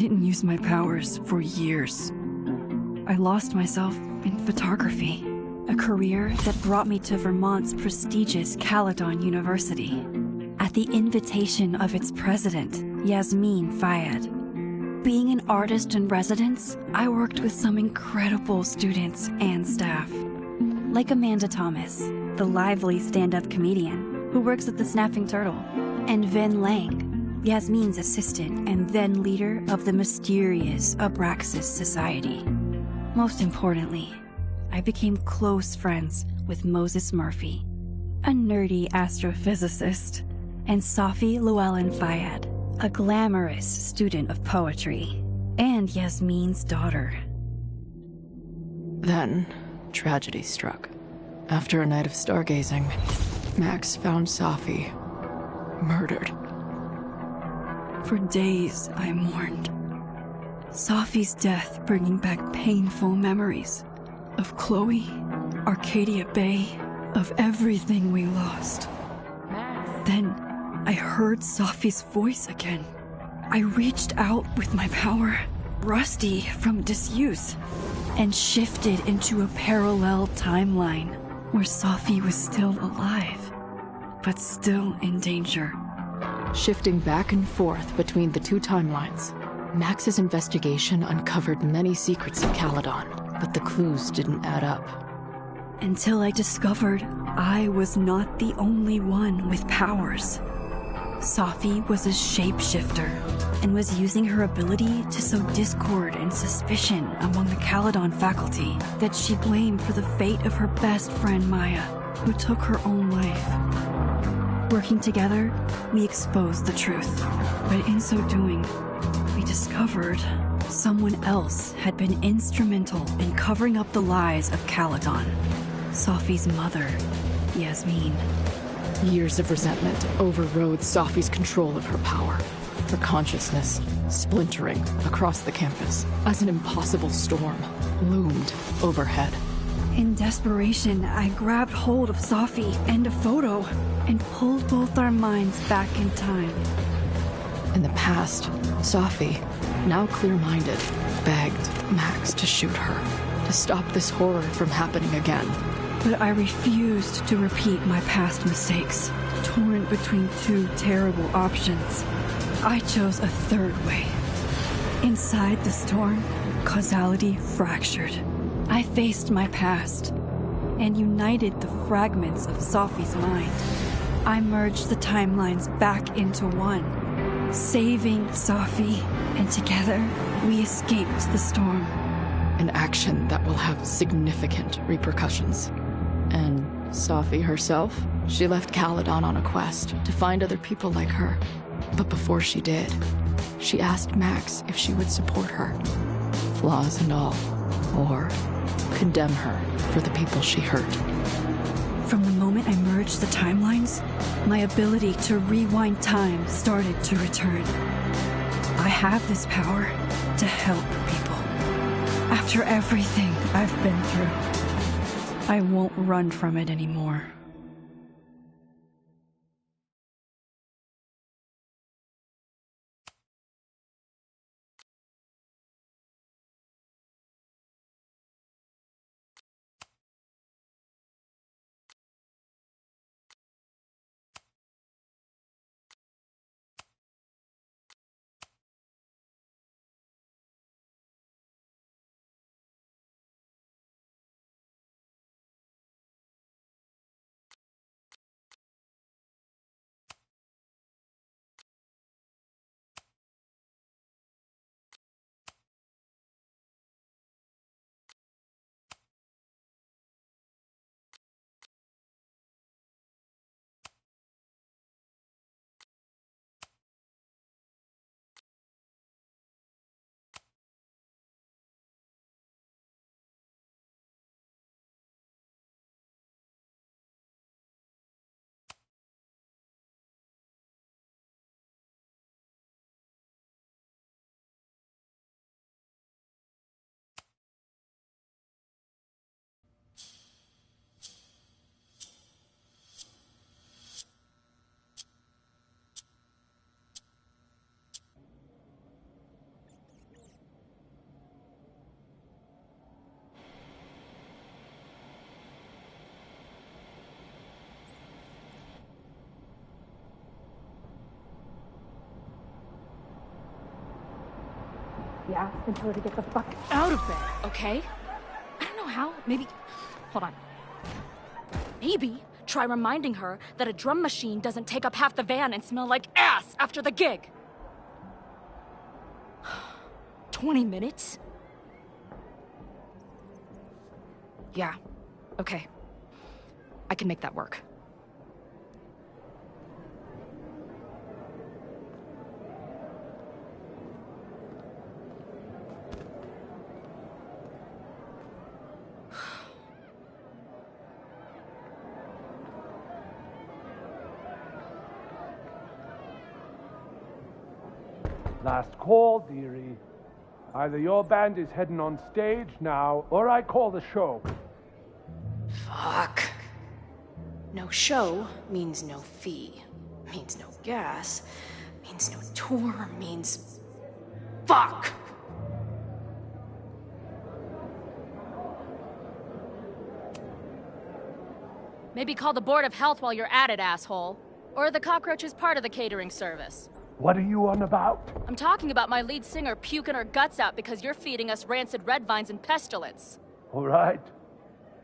Didn't use my powers for years. I lost myself in photography, a career that brought me to Vermont's prestigious Caledon University, at the invitation of its president, Yasmin Fayed. Being an artist in residence, I worked with some incredible students and staff, like Amanda Thomas, the lively stand-up comedian who works at the Snapping Turtle, and Vin Lang, Yasmin's assistant and then leader of the mysterious Abraxas Society. Most importantly, I became close friends with Moses Murphy, a nerdy astrophysicist, and Safi Llewellyn Fayed, a glamorous student of poetry, and Yasmin's daughter. Then, tragedy struck. After a night of stargazing, Max found Safi murdered. For days, I mourned. Safi's death bringing back painful memories of Chloe, Arcadia Bay, of everything we lost. Then, I heard Safi's voice again. I reached out with my power, rusty from disuse, and shifted into a parallel timeline where Safi was still alive, but still in danger. Shifting back and forth between the two timelines, Max's investigation uncovered many secrets of Caledon, but the clues didn't add up. Until I discovered I was not the only one with powers. Safi was a shapeshifter and was using her ability to sow discord and suspicion among the Caledon faculty that she blamed for the fate of her best friend Maya, who took her own life. Working together, we exposed the truth, but in so doing, we discovered someone else had been instrumental in covering up the lies of Caledon. Safi's mother, Yasmin. Years of resentment overrode Safi's control of her power, her consciousness splintering across the campus as an impossible storm loomed overhead. In desperation, I grabbed hold of Safi and a photo and pulled both our minds back in time. In the past, Safi, now clear-minded, begged Max to shoot her, to stop this horror from happening again. But I refused to repeat my past mistakes, torn between two terrible options. I chose a third way. Inside the storm, causality fractured. I faced my past and united the fragments of Safi's mind. I merged the timelines back into one, saving Safi, and together we escaped the storm. An action that will have significant repercussions. And Safi herself? She left Caledon on a quest to find other people like her. But before she did, she asked Max if she would support her, flaws and all, or condemn her for the people she hurt. From the moment I merged the timelines, my ability to rewind time started to return. I have this power to help people. After everything I've been through, I won't run from it anymore. Yeah, and tell her to get the fuck out of bed, okay? I don't know how. Maybe... Hold on. Maybe try reminding her that a drum machine doesn't take up half the van and smell like ass after the gig. 20 minutes? Yeah. Okay. I can make that work. Last call, dearie. Either your band is heading on stage now, or I call the show. Fuck. No show means no fee. Means no gas. Means no tour. Means... Fuck! Maybe call the Board of Health while you're at it, asshole. Or the cockroach is part of the catering service. What are you on about? I'm talking about my lead singer puking her guts out because you're feeding us rancid red vines and pestilence. All right.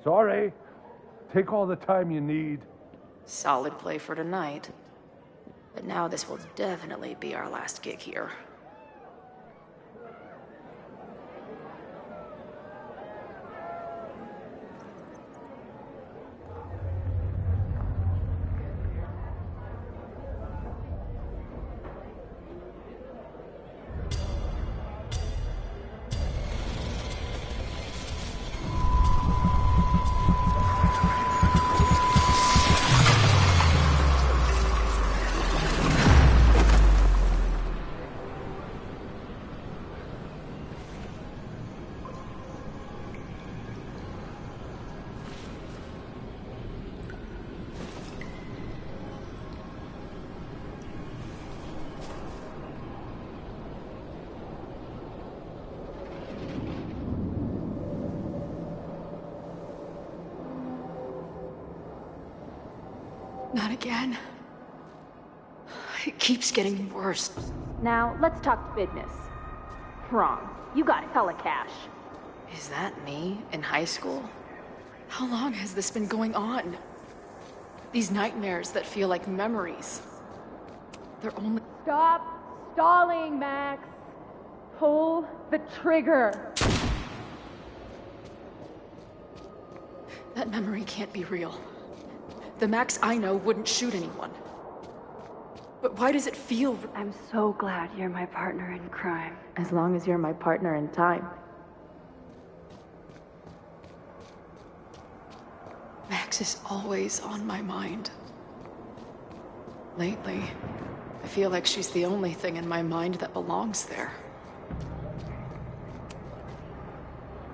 Sorry. Take all the time you need. Solid play for tonight. But now this will definitely be our last gig here. Not again. It keeps getting worse. Now, let's talk business. Wrong. You got hella cash. Is that me in high school? How long has this been going on? These nightmares that feel like memories. They're only... Stop stalling, Max. Pull the trigger. That memory can't be real. The Max I know wouldn't shoot anyone. But why does it feel... I'm so glad you're my partner in crime. As long as you're my partner in time. Max is always on my mind. Lately, I feel like she's the only thing in my mind that belongs there.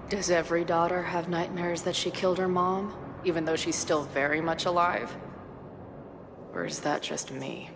Does every daughter have nightmares that she killed her mom, even though she's still very much alive? Or is that just me?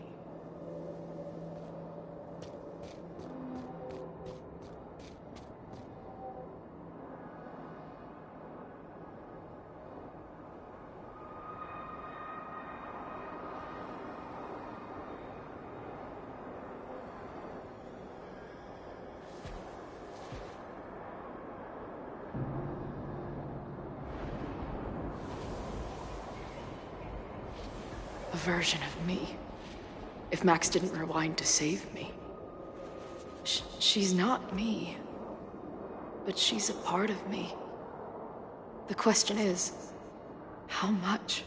A version of me. If Max didn't rewind to save me. She's not me. But she's a part of me. The question is, how much?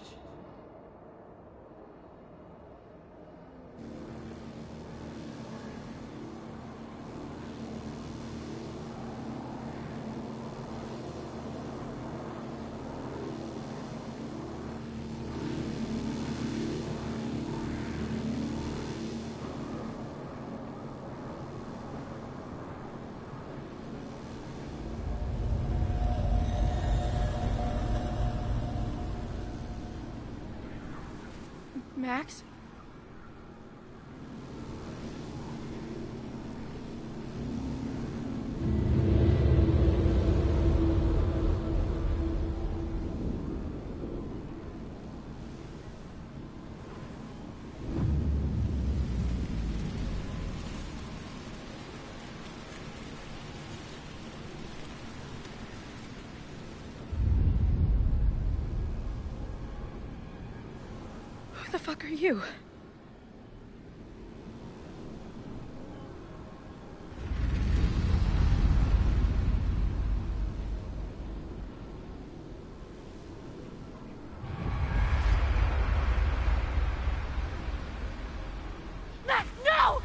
Max? Who the fuck are you? Max, no!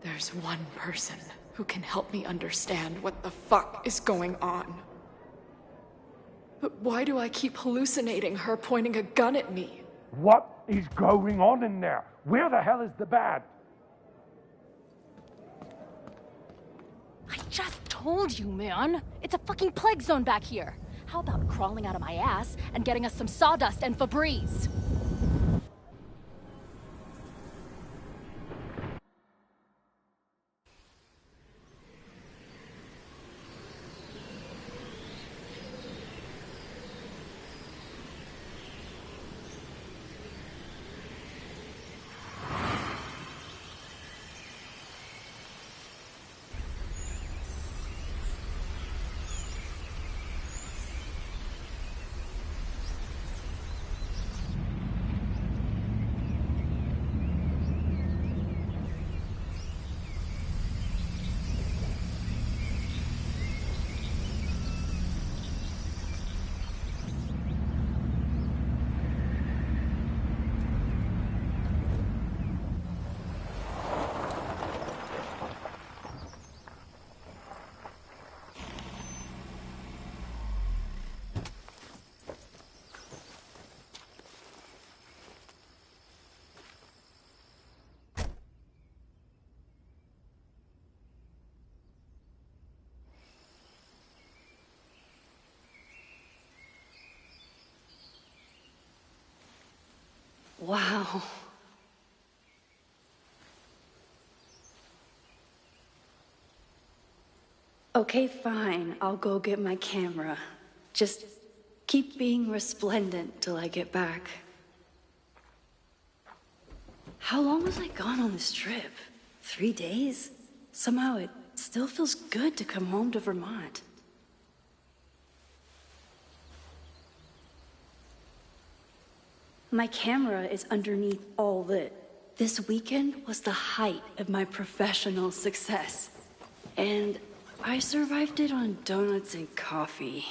There's one person who can help me understand what the fuck is going on. But why do I keep hallucinating her pointing a gun at me? What is going on in there? Where the hell is the bad? I just told you, man. It's a fucking plague zone back here. How about crawling out of my ass and getting us some sawdust and Febreze? Wow. Okay, fine. I'll go get my camera. Just keep being resplendent till I get back. How long was I gone on this trip? 3 days? Somehow it still feels good to come home to Vermont. My camera is underneath all lit. This weekend was the height of my professional success. And I survived it on donuts and coffee.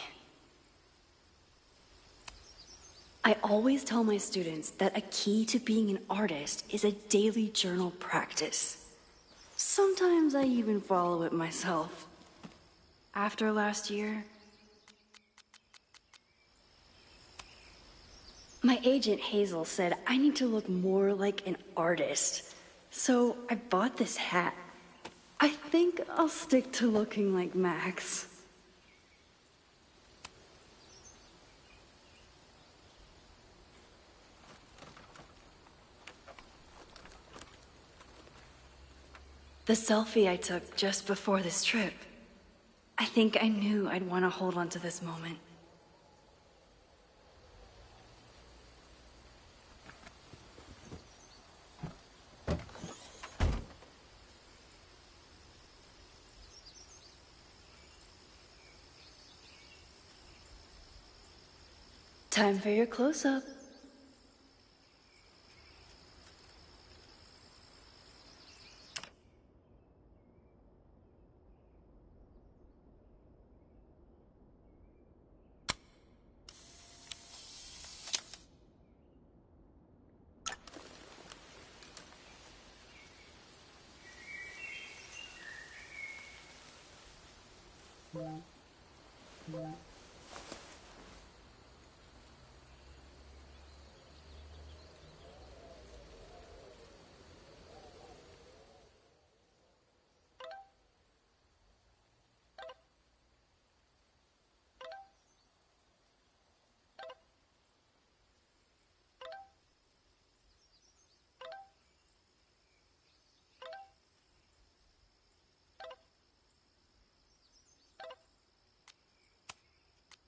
I always tell my students that a key to being an artist is a daily journal practice. Sometimes I even follow it myself. After last year, my agent Hazel said I need to look more like an artist. So I bought this hat. I think I'll stick to looking like Max. The selfie I took just before this trip. I think I knew I'd want to hold on to this moment. Time for your close-up.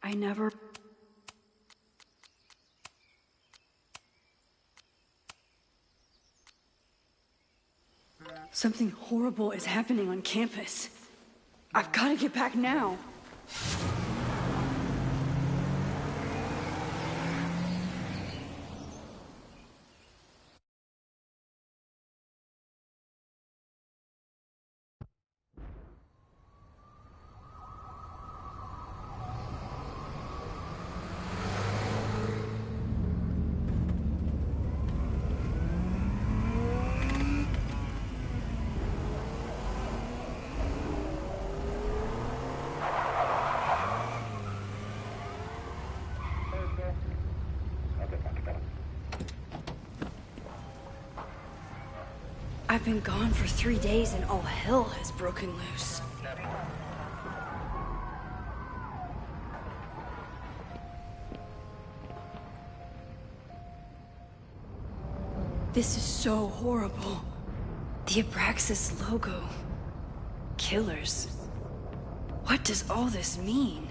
I never... Something horrible is happening on campus. I've got to get back now. I've been gone for 3 days and all hell has broken loose. This is so horrible. The Abraxas logo. Killers. What does all this mean?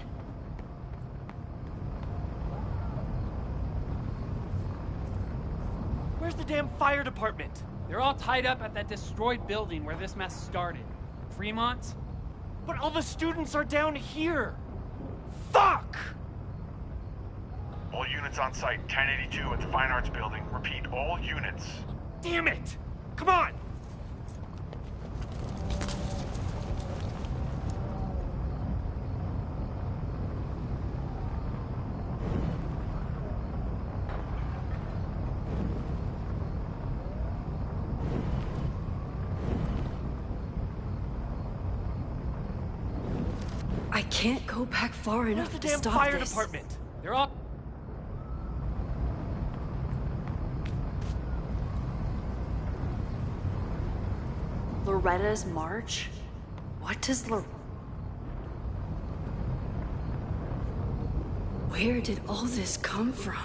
Where's the damn fire department? They're all tied up at that destroyed building where this mess started. Fremont? But all the students are down here! Fuck! All units on site, 1082 at the Fine Arts Building. Repeat, all units. Damn it! Come on! I can't go back far enough Where's the to damn stop fire this. department? They're all... Loretta's march? What does Where did all this come from?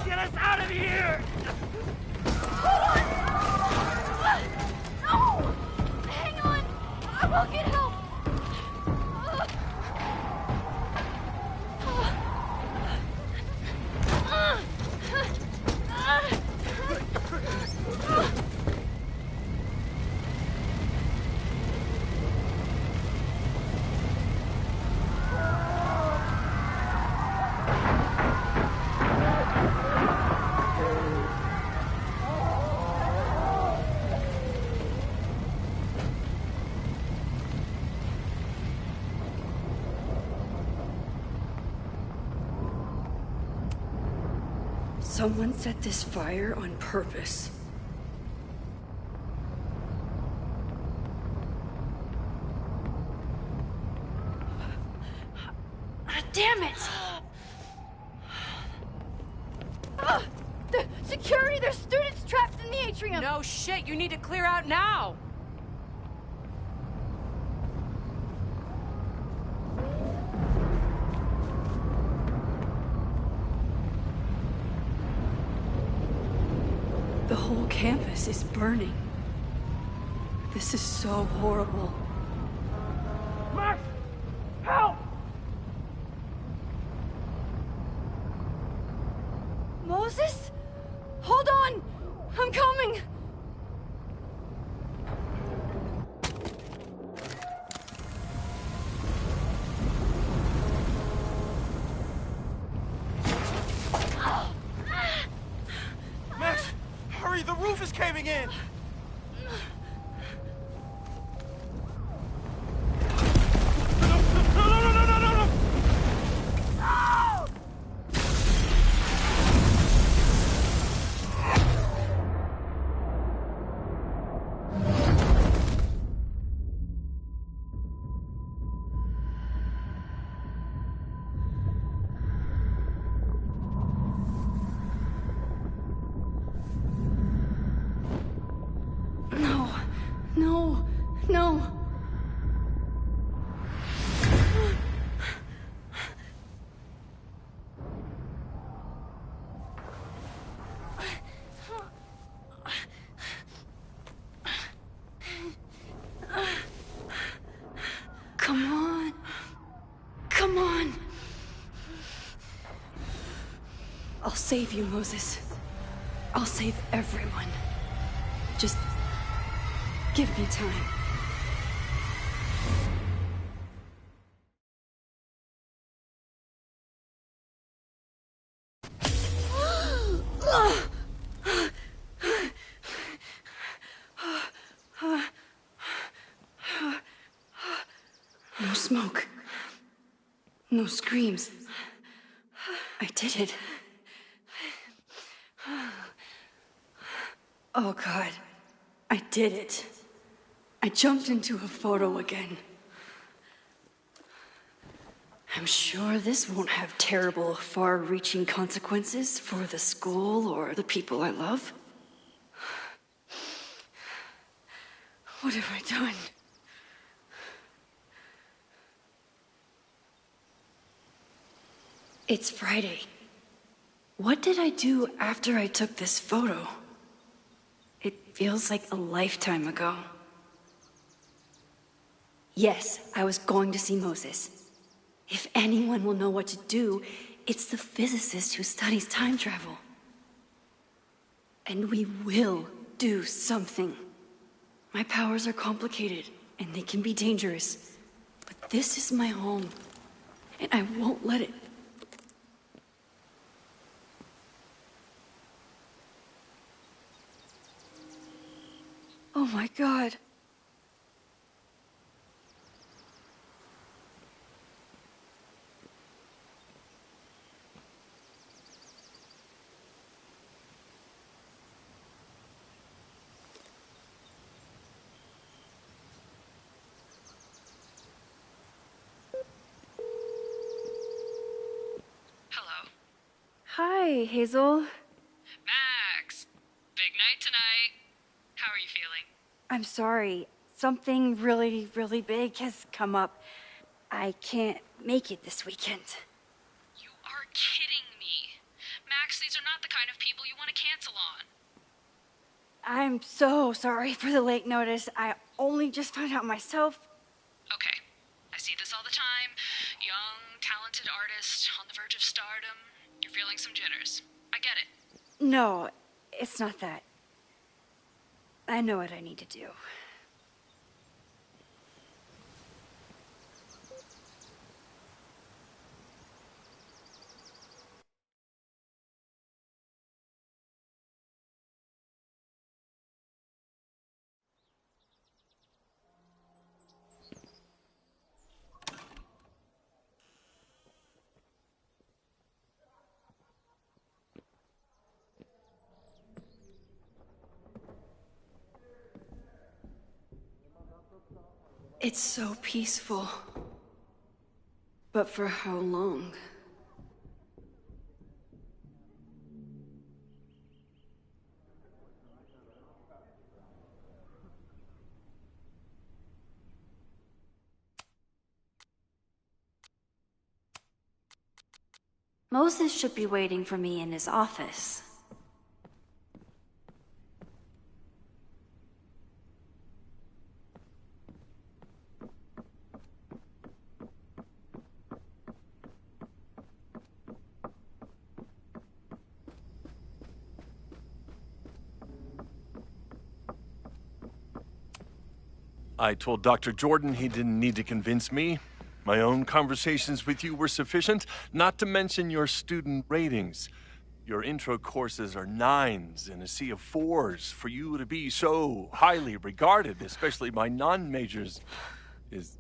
Get us out of here! No! Hang on! I will get help! Someone set this fire on purpose. Damn it! The security! There's students trapped in the atrium! No shit, you need to clear out now! The whole campus is burning. This is so horrible. Max! Help! Moses? Hold on! I'm coming! Max! Hurry, the roof is caving in! No! save you, Moses. I'll save everyone. Just give me time. No smoke. No screams. I did it. Oh God, I did it. I jumped into a photo again. I'm sure this won't have terrible, far-reaching consequences for the school or the people I love. What have I done? It's Friday. What did I do after I took this photo? It feels like a lifetime ago. Yes, I was going to see Moses. If anyone will know what to do, it's the physicist who studies time travel. And we will do something. My powers are complicated, and they can be dangerous. But this is my home, and I won't let it. Oh my God. Hello. Hi, Hazel. Max! Big night tonight. How are you feeling? I'm sorry. Something really, really big has come up. I can't make it this weekend. You are kidding me. Max, these are not the kind of people you want to cancel on. I'm so sorry for the late notice. I only just found out myself. Okay. I see this all the time. Young, talented artist on the verge of stardom. You're feeling some jitters. I get it. No, it's not that. I know what I need to do. It's so peaceful. But for how long? Moses should be waiting for me in his office. I told Dr. Jordan he didn't need to convince me. My own conversations with you were sufficient, not to mention your student ratings. Your intro courses are 9s in a sea of 4s. For you to be so highly regarded, especially by non-majors, is...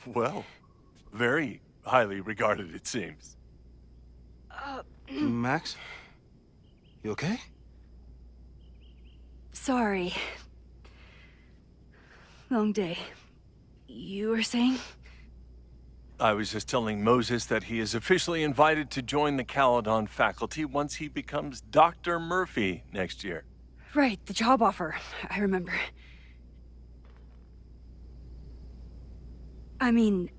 well, very highly regarded, it seems. Max? You okay? Sorry. Long day. You were saying? I was just telling Moses that he is officially invited to join the Caledon faculty once he becomes Dr. Murphy next year. Right, the job offer. I remember. I mean...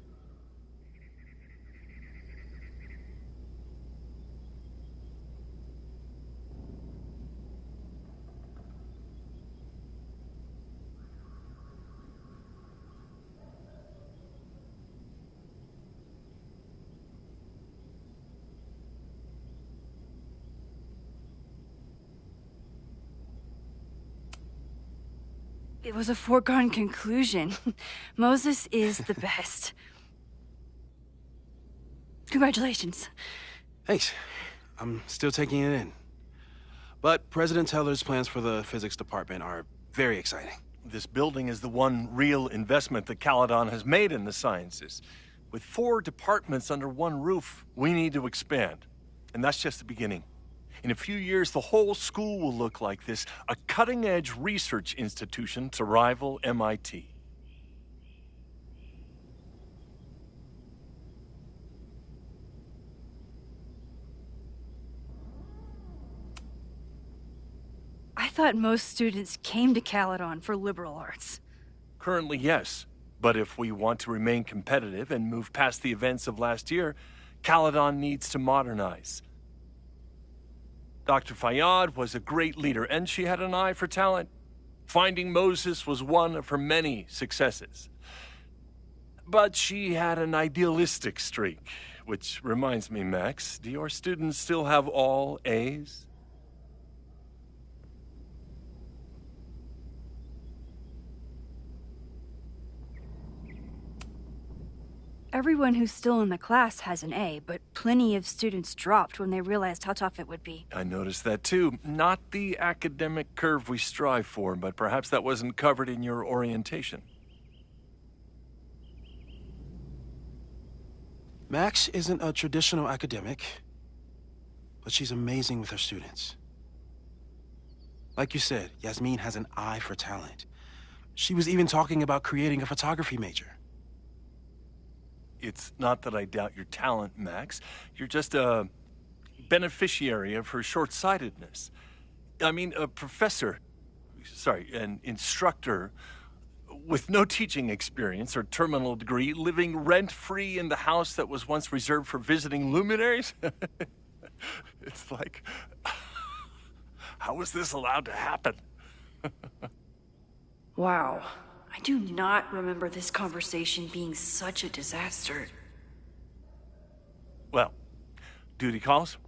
it was a foregone conclusion. Moses is the best. Congratulations. Thanks. I'm still taking it in. But President Teller's plans for the physics department are very exciting. This building is the one real investment that Caledon has made in the sciences. With 4 departments under one roof, we need to expand. And that's just the beginning. In a few years, the whole school will look like this, a cutting-edge research institution to rival MIT. I thought most students came to Caledon for liberal arts. Currently, yes. But if we want to remain competitive and move past the events of last year, Caledon needs to modernize. Dr. Fayyad was a great leader, and she had an eye for talent. Finding Moses was one of her many successes. But she had an idealistic streak, which reminds me, Max, do your students still have all A's? Everyone who's still in the class has an A, but plenty of students dropped when they realized how tough it would be. I noticed that too. Not the academic curve we strive for, but perhaps that wasn't covered in your orientation. Max isn't a traditional academic, but she's amazing with her students. Like you said, Yasmin has an eye for talent. She was even talking about creating a photography major. It's not that I doubt your talent, Max. You're just a beneficiary of her short-sightedness. I mean, a professor, an instructor with no teaching experience or terminal degree, living rent-free in the house that was once reserved for visiting luminaries? It's like, how was this allowed to happen? Wow. I do not remember this conversation being such a disaster. Well, duty calls.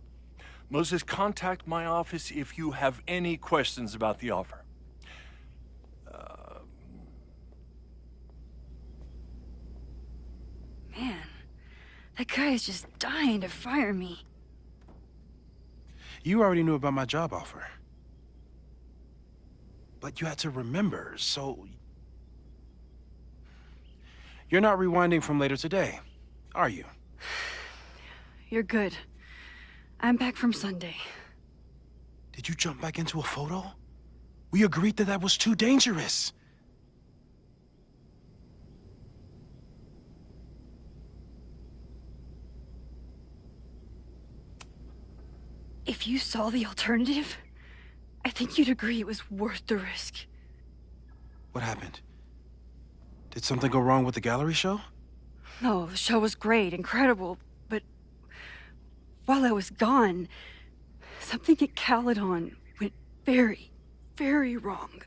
Moses, contact my office if you have any questions about the offer. Man, that guy is just dying to fire me. You already knew about my job offer. But you had to remember, so... You're not rewinding from later today, are you? You're good. I'm back from Sunday. Did you jump back into a photo? We agreed that that was too dangerous. If you saw the alternative, I think you'd agree it was worth the risk. What happened? Did something go wrong with the gallery show? No, the show was great, incredible, but while I was gone, something at Caledon went very, very wrong.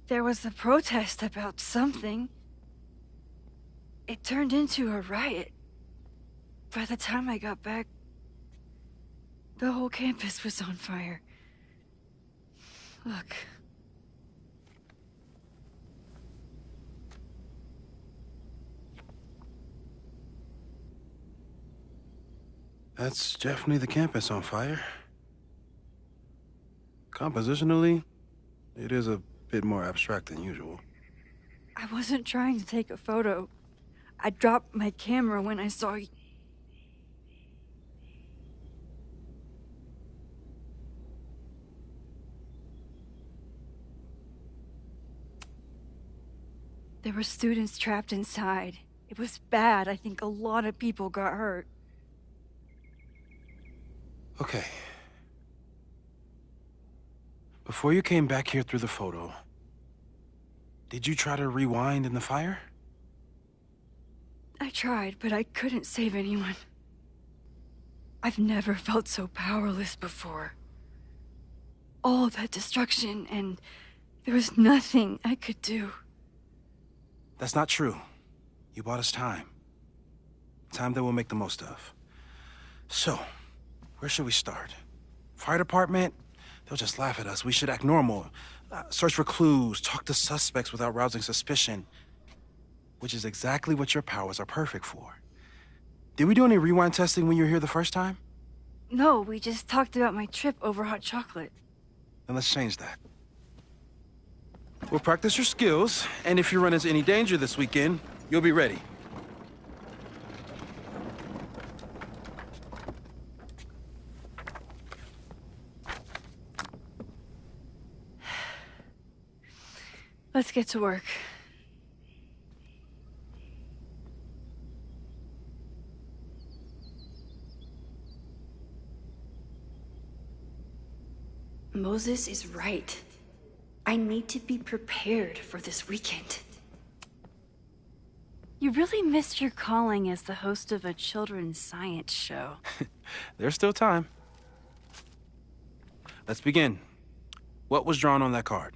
There was a protest about something. It turned into a riot. By the time I got back, the whole campus was on fire. Look. That's definitely the campus on fire. Compositionally, it is a bit more abstract than usual. I wasn't trying to take a photo. I dropped my camera when I saw you. There were students trapped inside. It was bad. I think a lot of people got hurt. Okay. Before you came back here through the photo, did you try to rewind in the fire? I tried, but I couldn't save anyone. I've never felt so powerless before. All that destruction, and there was nothing I could do. That's not true. You bought us time. Time that we'll make the most of. So, where should we start? Fire department, they'll just laugh at us. We should act normal. Search for clues, talk to suspects without rousing suspicion. Which is exactly what your powers are perfect for. Did we do any rewind testing when you were here the first time? No, we just talked about my trip over hot chocolate. Then let's change that. We'll practice your skills, and if you run into any danger this weekend, you'll be ready. Let's get to work. Moses is right. I need to be prepared for this weekend. You really missed your calling as the host of a children's science show. There's still time. Let's begin. What was drawn on that card?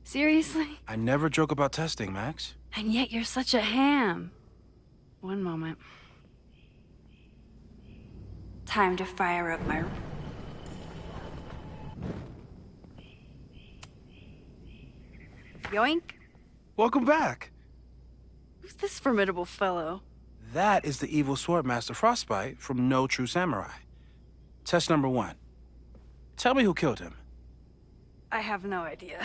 Seriously? I never joke about testing, Max. And yet you're such a ham. One moment. Time to fire up my... Yoink. Welcome back. Who's this formidable fellow? That is the evil Swordmaster Frostbite from No True Samurai. Test number 1. Tell me who killed him. I have no idea.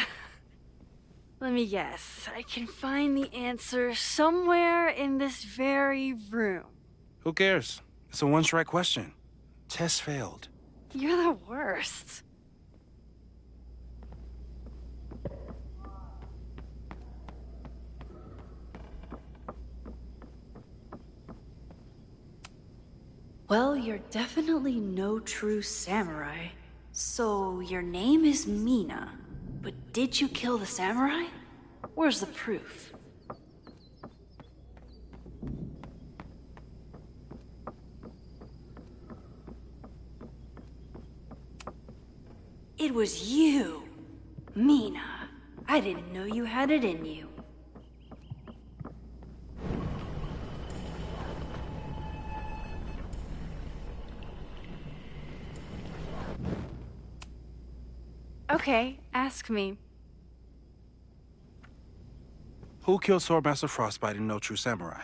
Let me guess. I can find the answer somewhere in this very room. Who cares? It's a one-strike question. Test failed. You're the worst. Well, you're definitely no true samurai. So, your name is Mina. But did you kill the samurai? Where's the proof? It was you, Mina. I didn't know you had it in you. Okay, ask me. Who killed Swordmaster Frostbite in No True Samurai?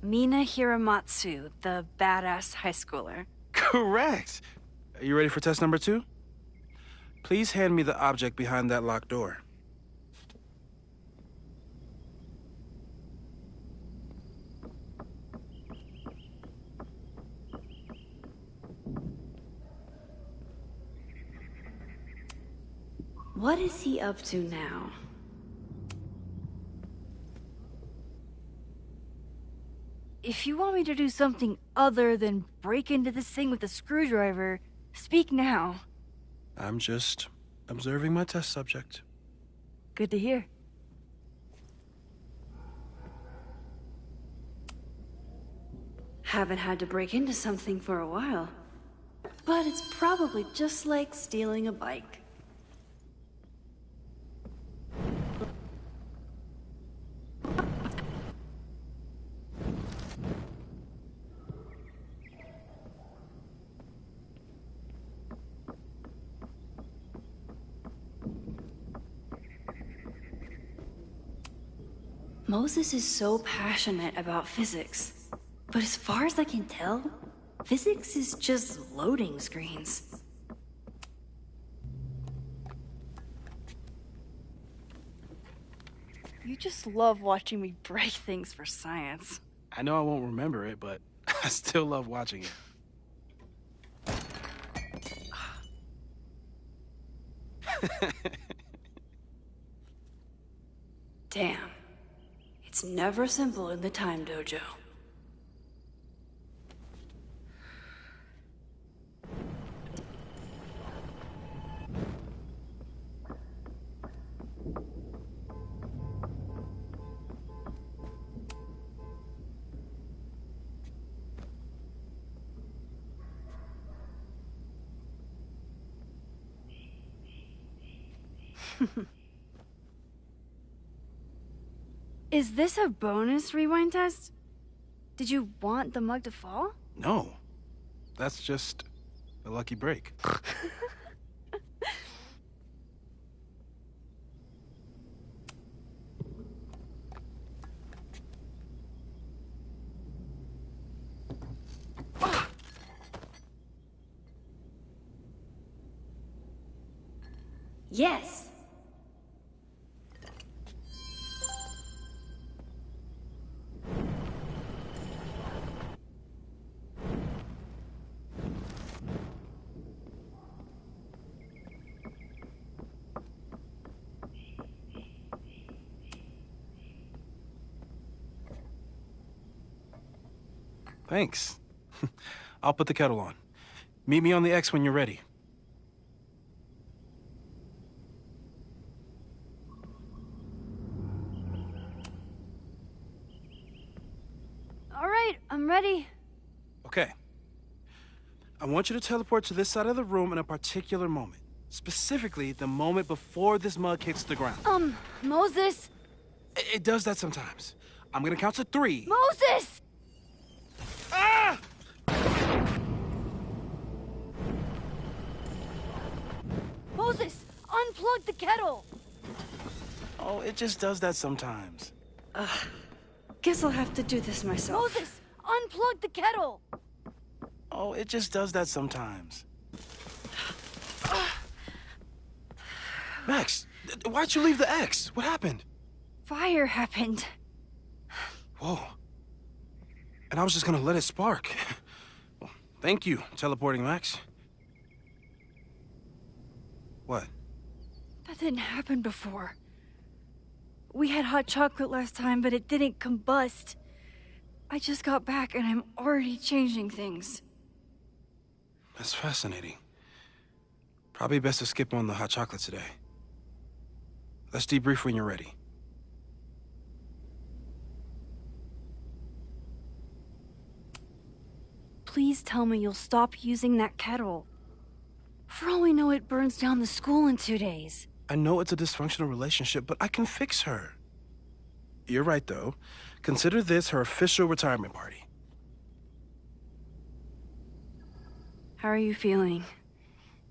Mina Hiramatsu, the badass high schooler. Correct! Are you ready for test number 2? Please hand me the object behind that locked door. What is he up to now? If you want me to do something other than break into this thing with a screwdriver, speak now. I'm just observing my test subject. Good to hear. Haven't had to break into something for a while. But it's probably just like stealing a bike. Moses is so passionate about physics, but as far as I can tell, physics is just loading screens. You just love watching me break things for science. I know I won't remember it, but I still love watching it. Damn. It's never simple in the Time Dojo. Is this a bonus rewind test? Did you want the mug to fall? No. That's just a lucky break. Yes. Thanks. I'll put the kettle on. Meet me on the X when you're ready. All right, I'm ready. Okay. I want you to teleport to this side of the room in a particular moment. Specifically, the moment before this mug hits the ground. Moses! It does that sometimes. I'm gonna count to 3. Moses! Ah! Moses, unplug the kettle! Oh, it just does that sometimes. Guess I'll have to do this myself. Moses, unplug the kettle! Oh, it just does that sometimes. Max, why'd you leave the X? What happened? Fire happened. Whoa. And I was just gonna let it spark. Well, thank you, teleporting Max. What? That didn't happen before. We had hot chocolate last time, but it didn't combust. I just got back and I'm already changing things. That's fascinating. Probably best to skip on the hot chocolate today. Let's debrief when you're ready. Please tell me you'll stop using that kettle. For all we know, it burns down the school in 2 days. I know it's a dysfunctional relationship, but I can fix her. You're right, though. Consider this her official retirement party. How are you feeling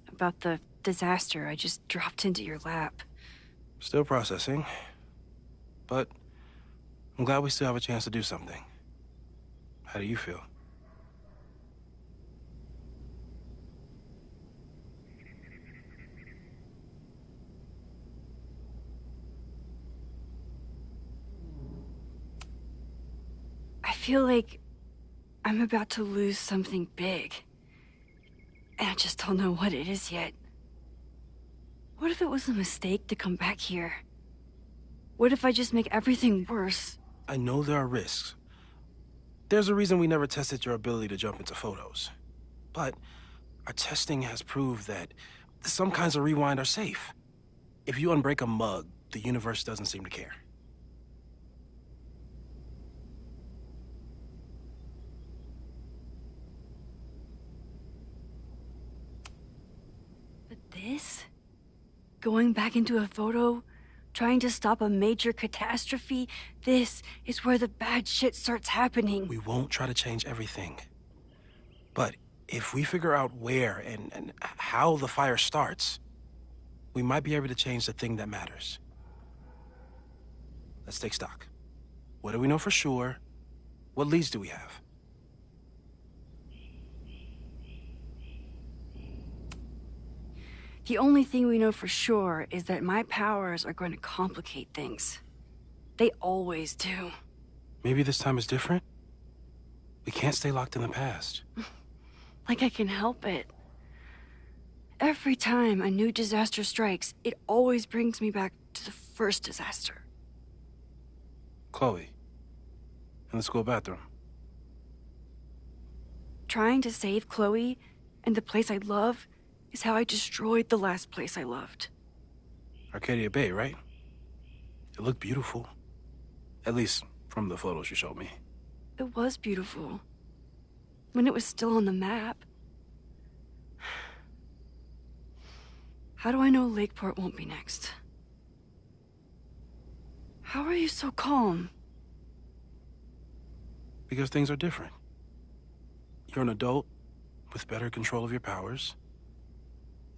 about the disaster I just dropped into your lap? Still processing. But I'm glad we still have a chance to do something. How do you feel? I feel like I'm about to lose something big. And I just don't know what it is yet. What if it was a mistake to come back here? What if I just make everything worse? I know there are risks. There's a reason we never tested your ability to jump into photos. But our testing has proved that some kinds of rewind are safe. If you unbreak a mug, the universe doesn't seem to care. But this? Going back into a photo? Trying to stop a major catastrophe? This is where the bad shit starts happening. We won't try to change everything. But if we figure out where and how the fire starts, we might be able to change the thing that matters. Let's take stock. What do we know for sure? What leads do we have? The only thing we know for sure is that my powers are going to complicate things. They always do. Maybe this time is different? We can't stay locked in the past. Like I can help it. Every time a new disaster strikes, it always brings me back to the first disaster. Chloe, in the school bathroom. Trying to save Chloe and the place I love is how I destroyed the last place I loved. Arcadia Bay, right? It looked beautiful. At least from the photos you showed me. It was beautiful. When it was still on the map. How do I know Lakeport won't be next? How are you so calm? Because things are different. You're an adult with better control of your powers.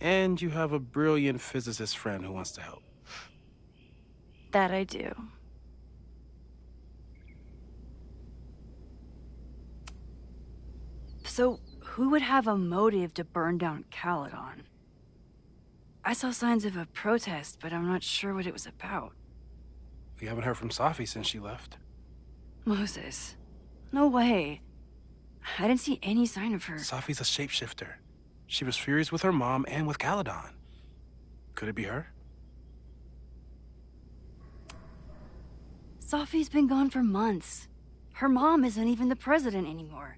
And you have a brilliant physicist friend who wants to help. That I do. So, who would have a motive to burn down Caledon? I saw signs of a protest, but I'm not sure what it was about. We haven't heard from Safi since she left. Moses. No way. I didn't see any sign of her. Safi's a shapeshifter. She was furious with her mom and with Caledon. Could it be her? Safi's been gone for months. Her mom isn't even the president anymore.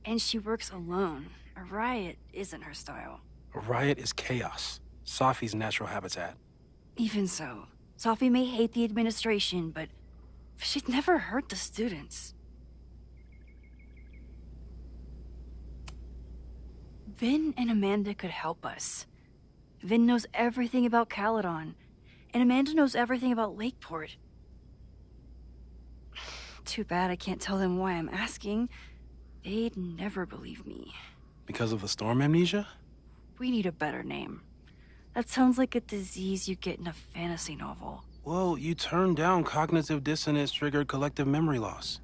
And she works alone. A riot isn't her style. A riot is chaos. Safi's natural habitat. Even so, Safi may hate the administration, but she'd never hurt the students. Vin and Amanda could help us. Vin knows everything about Caledon, and Amanda knows everything about Lakeport. Too bad I can't tell them why I'm asking. They'd never believe me. Because of the storm amnesia? We need a better name. That sounds like a disease you get in a fantasy novel. Well, you turned down cognitive dissonance triggered collective memory loss.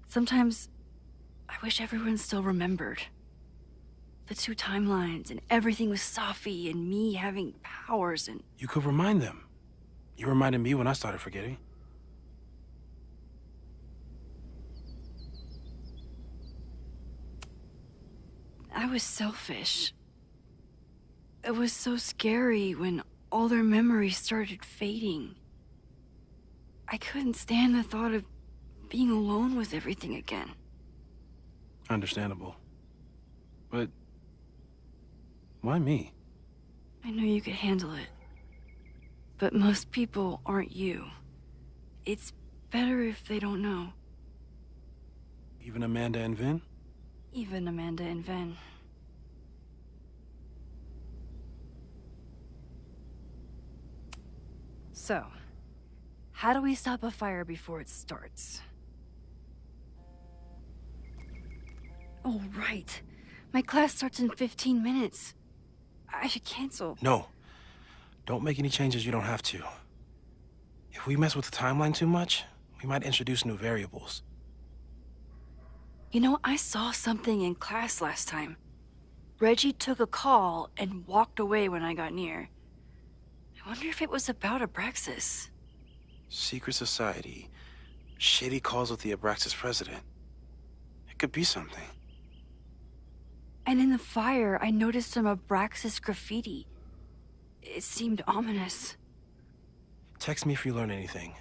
Sometimes I wish everyone still remembered. The two timelines and everything with Safi and me having powers and... You could remind them. You reminded me when I started forgetting. I was selfish. It was so scary when all their memories started fading. I couldn't stand the thought of being alone with everything again. Understandable. But why me? I know you could handle it. But most people aren't you. It's better if they don't know. Even Amanda and Vin? Even Amanda and Vin. So, how do we stop a fire before it starts? Oh, right. My class starts in 15 minutes. I should cancel. No. Don't make any changes you don't have to. If we mess with the timeline too much, we might introduce new variables. You know, I saw something in class last time. Reggie took a call and walked away when I got near. I wonder if it was about Abraxas. Secret society. Shady calls with the Abraxas president. It could be something. And in the fire, I noticed some Abraxas graffiti. It seemed ominous. Text me if you learn anything.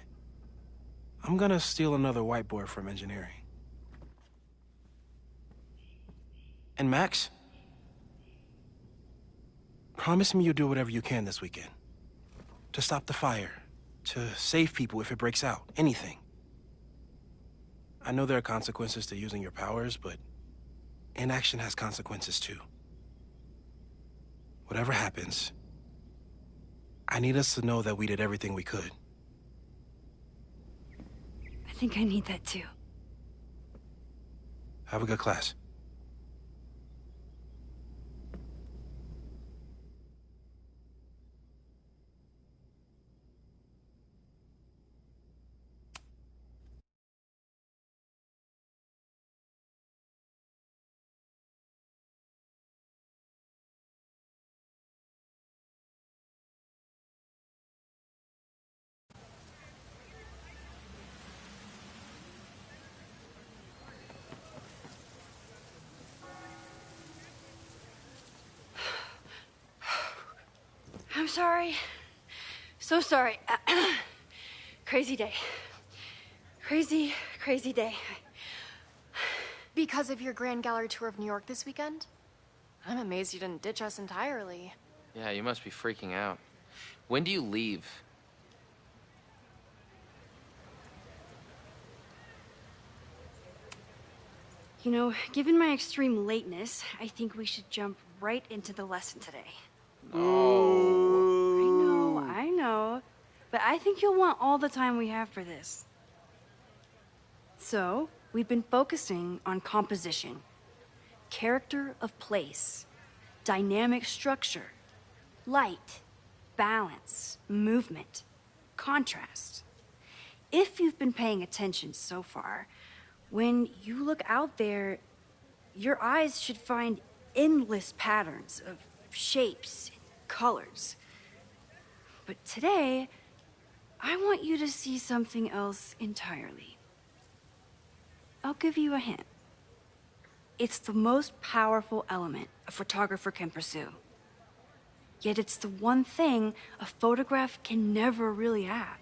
I'm gonna steal another whiteboard from engineering. And Max? Promise me you'll do whatever you can this weekend. To stop the fire. To save people if it breaks out. Anything. I know there are consequences to using your powers, but inaction has consequences too. Whatever happens, I need us to know that we did everything we could. I think I need that too. Have a good class. I'm sorry. So sorry. Crazy day. Crazy, crazy day. Because of your Grand Gallery tour of New York this weekend? I'm amazed you didn't ditch us entirely. Yeah, you must be freaking out. When do you leave? You know, given my extreme lateness, I think we should jump right into the lesson today. Oh. I know. But I think you'll want all the time we have for this. So, we've been focusing on composition, character of place, dynamic structure, light, balance, movement, contrast. If you've been paying attention so far, when you look out there, your eyes should find endless patterns of shapes and colors. But today, I want you to see something else entirely. I'll give you a hint. It's the most powerful element a photographer can pursue. Yet it's the one thing a photograph can never really have.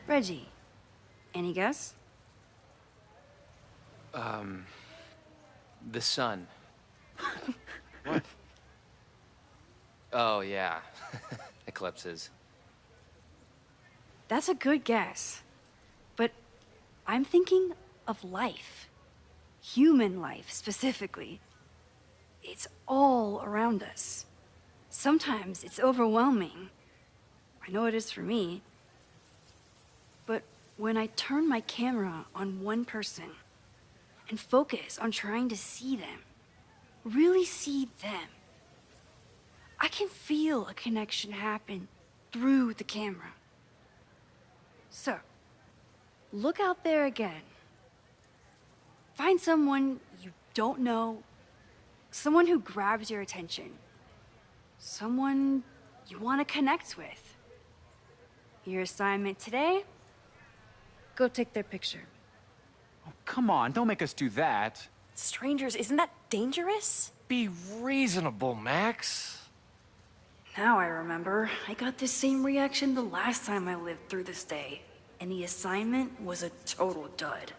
Reggie, any guess? The sun. What? Oh, yeah. Eclipses. That's a good guess. But I'm thinking of life. Human life, specifically. It's all around us. Sometimes it's overwhelming. I know it is for me. But when I turn my camera on one person and focus on trying to see them, really see them, I can feel a connection happen through the camera. So, look out there again. Find someone you don't know, someone who grabs your attention, someone you want to connect with. Your assignment today? Go take their picture. Oh, come on, don't make us do that. Strangers, isn't that dangerous? Be reasonable, Max. Now I remember. I got the same reaction the last time I lived through this day, and the assignment was a total dud.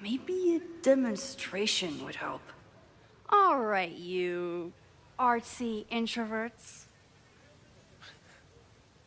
Maybe a demonstration would help. All right, you artsy introverts.